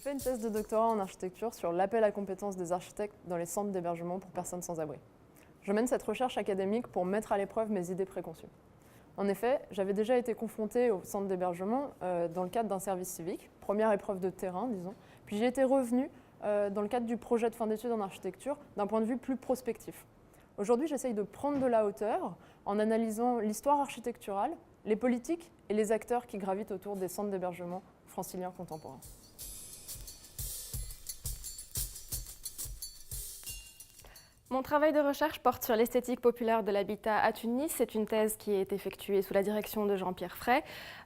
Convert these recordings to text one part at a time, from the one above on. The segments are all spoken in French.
fais une thèse de doctorat en architecture sur l'appel à compétences des architectes dans les centres d'hébergement pour personnes sans abri. Je mène cette recherche académique pour mettre à l'épreuve mes idées préconçues. En effet, j'avais déjà été confrontée au centre d'hébergement dans le cadre d'un service civique, première épreuve de terrain, disons, puis j'ai été revenue dans le cadre du projet de fin d'études en architecture d'un point de vue plus prospectif. Aujourd'hui, j'essaye de prendre de la hauteur en analysant l'histoire architecturale, les politiques et les acteurs qui gravitent autour des centres d'hébergement franciliens contemporains. Mon travail de recherche porte sur l'esthétique populaire de l'habitat à Tunis. C'est une thèse qui est effectuée sous la direction de Jean-Pierre Fray.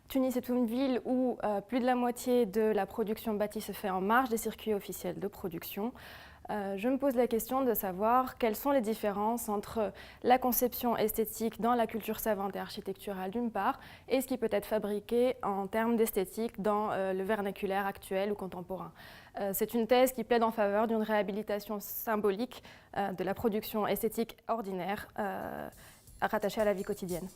Tunis est une ville où plus de la moitié de la production bâtie se fait en marge des circuits officiels de production. Je me pose la question de savoir quelles sont les différences entre la conception esthétique dans la culture savante et architecturale d'une part et ce qui peut être fabriqué en termes d'esthétique dans le vernaculaire actuel ou contemporain. C'est une thèse qui plaide en faveur d'une réhabilitation symbolique de la production esthétique ordinaire rattachée à la vie quotidienne.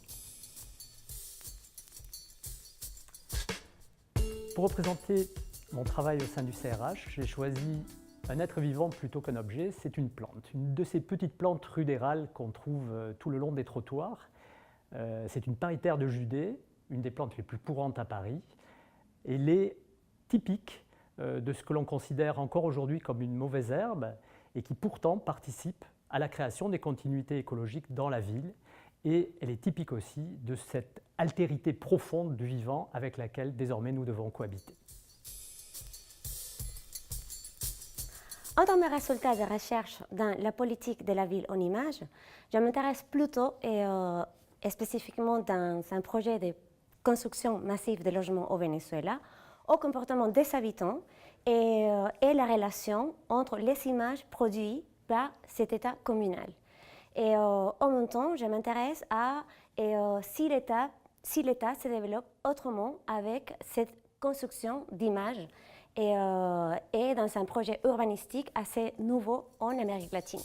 Pour représenter mon travail au sein du CRH, j'ai choisi un être vivant plutôt qu'un objet, c'est une plante. Une de ces petites plantes rudérales qu'on trouve tout le long des trottoirs. C'est une paritaire de Judée, une des plantes les plus courantes à Paris. Elle est typique de ce que l'on considère encore aujourd'hui comme une mauvaise herbe et qui pourtant participe à la création des continuités écologiques dans la ville. Et elle est typique aussi de cette altérité profonde du vivant avec laquelle désormais nous devons cohabiter. Dans mes résultats de recherche dans la politique de la ville en images, je m'intéresse plutôt et spécifiquement dans un projet de construction massive de logements au Venezuela, au comportement des habitants et la relation entre les images produites par cet État communal. Et en même temps, je m'intéresse à si l'État se développe autrement avec cette construction d'images et dans un projet urbanistique assez nouveau en Amérique latine.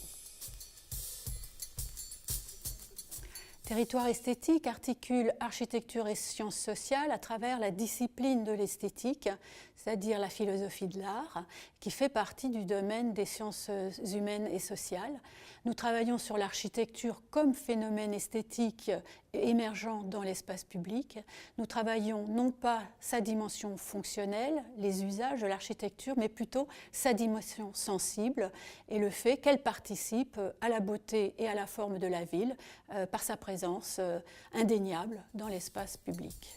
Territoire esthétique articule architecture et sciences sociales à travers la discipline de l'esthétique, c'est-à-dire la philosophie de l'art, qui fait partie du domaine des sciences humaines et sociales. Nous travaillons sur l'architecture comme phénomène esthétique émergent dans l'espace public. Nous travaillons non pas sa dimension fonctionnelle, les usages de l'architecture, mais plutôt sa dimension sensible et le fait qu'elle participe à la beauté et à la forme de la ville par sa présence indéniable dans l'espace public.